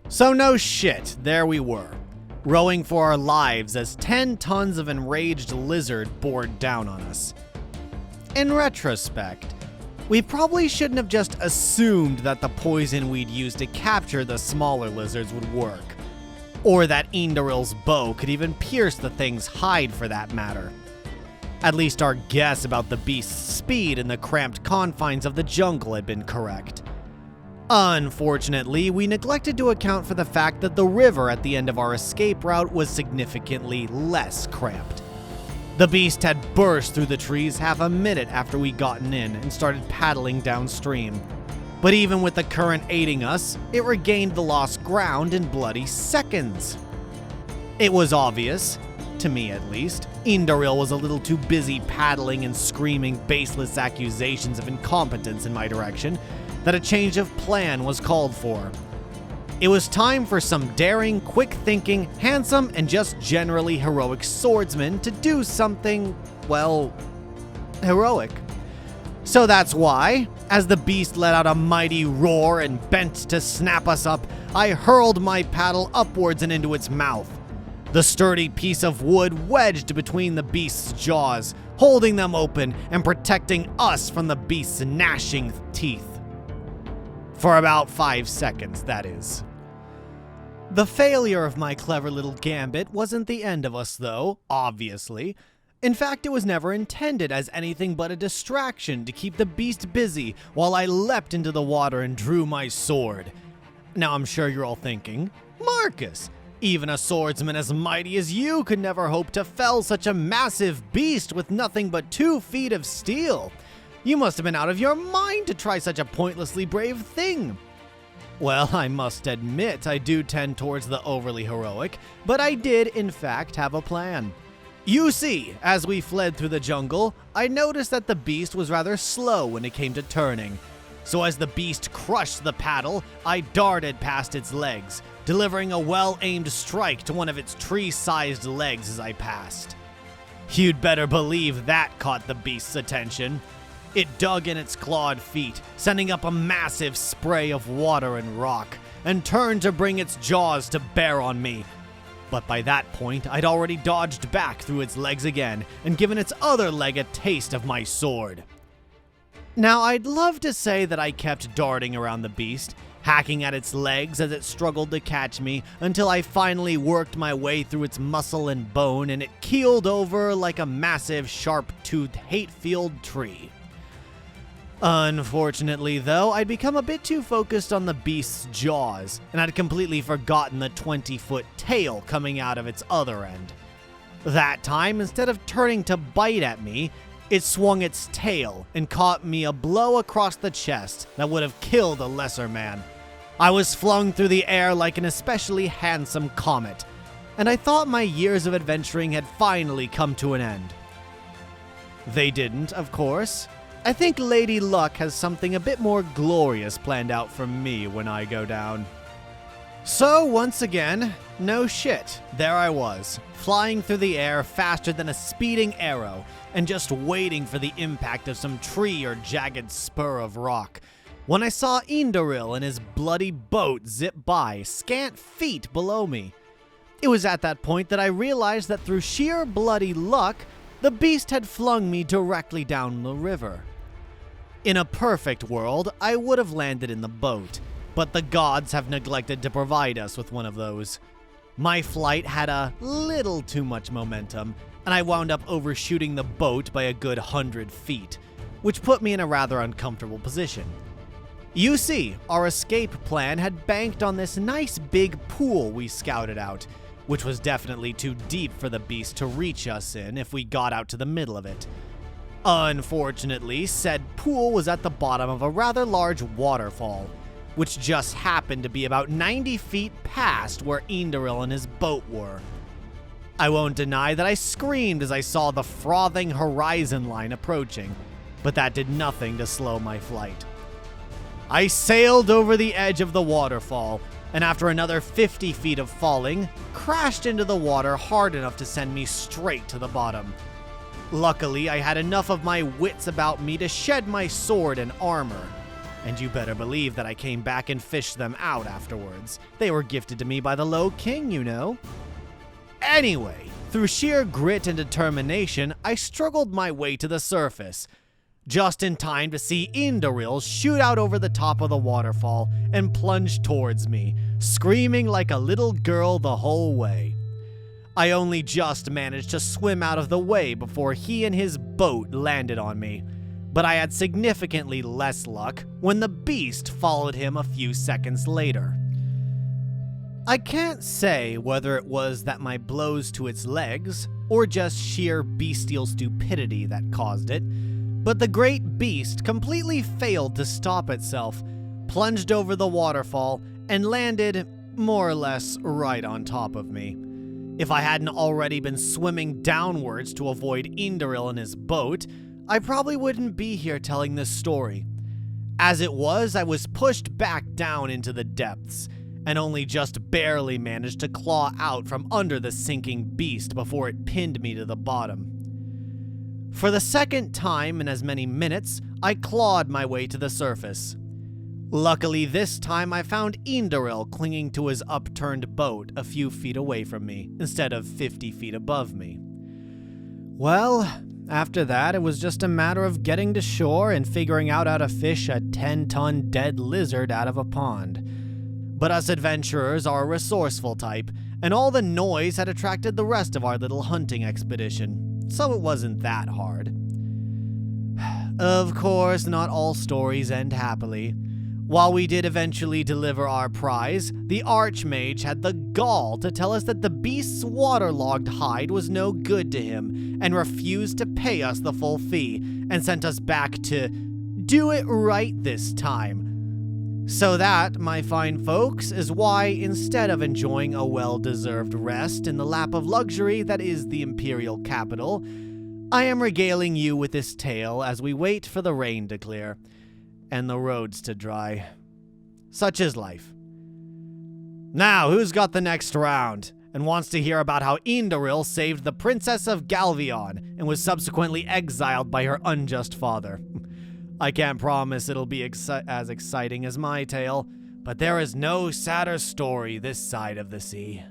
So no shit, there we were, rowing for our lives as 10 tons of enraged lizard bore down on us. In retrospect, we probably shouldn't have just assumed that the poison we'd used to capture the smaller lizards would work, or that Indaril's bow could even pierce the thing's hide for that matter. At least our guess about the beast's speed in the cramped confines of the jungle had been correct. Unfortunately, we neglected to account for the fact that the river at the end of our escape route was significantly less cramped. The beast had burst through the trees half a minute after we'd gotten in and started paddling downstream. But even with the current aiding us, it regained the lost ground in bloody seconds. It was obvious, to me at least, Indaril was a little too busy paddling and screaming baseless accusations of incompetence in my direction, that a change of plan was called for. It was time for some daring, quick-thinking, handsome, and just generally heroic swordsmen to do something, well, heroic. So that's why, as the beast let out a mighty roar and bent to snap us up, I hurled my paddle upwards and into its mouth. The sturdy piece of wood wedged between the beast's jaws, holding them open and protecting us from the beast's gnashing teeth. For about 5 seconds, that is. The failure of my clever little gambit wasn't the end of us, though, obviously. In fact, it was never intended as anything but a distraction to keep the beast busy while I leapt into the water and drew my sword. Now I'm sure you're all thinking, Marcus, even a swordsman as mighty as you could never hope to fell such a massive beast with nothing but 2 feet of steel. You must have been out of your mind to try such a pointlessly brave thing. Well, I must admit I do tend towards the overly heroic, but I did in fact have a plan. You see, as we fled through the jungle, I noticed that the beast was rather slow when it came to turning. So as the beast crushed the paddle, I darted past its legs, delivering a well-aimed strike to one of its tree-sized legs as I passed. You'd better believe that caught the beast's attention. It dug in its clawed feet, sending up a massive spray of water and rock, and turned to bring its jaws to bear on me. But by that point, I'd already dodged back through its legs again and given its other leg a taste of my sword. Now, I'd love to say that I kept darting around the beast, hacking at its legs as it struggled to catch me until I finally worked my way through its muscle and bone and it keeled over like a massive, sharp-toothed, hate-filled tree. Unfortunately, though, I'd become a bit too focused on the beast's jaws, and I'd completely forgotten the 20-foot tail coming out of its other end. That time, instead of turning to bite at me, it swung its tail and caught me a blow across the chest that would have killed a lesser man. I was flung through the air like an especially handsome comet, and I thought my years of adventuring had finally come to an end. They didn't, of course. I think Lady Luck has something a bit more glorious planned out for me when I go down. So, once again, no shit, there I was, flying through the air faster than a speeding arrow, and just waiting for the impact of some tree or jagged spur of rock, when I saw Indaril and his bloody boat zip by, scant feet below me. It was at that point that I realized that through sheer bloody luck, the beast had flung me directly down the river. In a perfect world, I would have landed in the boat, but the gods have neglected to provide us with one of those. My flight had a little too much momentum, and I wound up overshooting the boat by a good 100 feet, which put me in a rather uncomfortable position. You see, our escape plan had banked on this nice big pool we scouted out, which was definitely too deep for the beast to reach us in if we got out to the middle of it. Unfortunately, said pool was at the bottom of a rather large waterfall, which just happened to be about 90 feet past where Indaril and his boat were. I won't deny that I screamed as I saw the frothing horizon line approaching, but that did nothing to slow my flight. I sailed over the edge of the waterfall, and after another 50 feet of falling, crashed into the water hard enough to send me straight to the bottom. Luckily, I had enough of my wits about me to shed my sword and armor. And you better believe that I came back and fished them out afterwards. They were gifted to me by the Low King, you know. Anyway, through sheer grit and determination, I struggled my way to the surface, just in time to see Indoril shoot out over the top of the waterfall and plunge towards me, screaming like a little girl the whole way. I only just managed to swim out of the way before he and his boat landed on me, but I had significantly less luck when the beast followed him a few seconds later. I can't say whether it was that my blows to its legs or just sheer bestial stupidity that caused it, but the great beast completely failed to stop itself, plunged over the waterfall, and landed more or less right on top of me. If I hadn't already been swimming downwards to avoid Indoril and his boat, I probably wouldn't be here telling this story. As it was, I was pushed back down into the depths, and only just barely managed to claw out from under the sinking beast before it pinned me to the bottom. For the second time in as many minutes, I clawed my way to the surface. Luckily, this time I found Indoril clinging to his upturned boat a few feet away from me, instead of 50 feet above me. Well, after that, it was just a matter of getting to shore and figuring out how to fish a 10-ton dead lizard out of a pond. But us adventurers are a resourceful type, and all the noise had attracted the rest of our little hunting expedition, so it wasn't that hard. Of course, not all stories end happily. While we did eventually deliver our prize, the Archmage had the gall to tell us that the beast's waterlogged hide was no good to him and refused to pay us the full fee and sent us back to do it right this time. So that, my fine folks, is why instead of enjoying a well-deserved rest in the lap of luxury that is the Imperial capital, I am regaling you with this tale as we wait for the rain to clear and the roads to dry. Such is life. Now, who's got the next round and wants to hear about how Indoril saved the Princess of Galvion and was subsequently exiled by her unjust father? I can't promise it'll be as exciting as my tale, but there is no sadder story this side of the sea.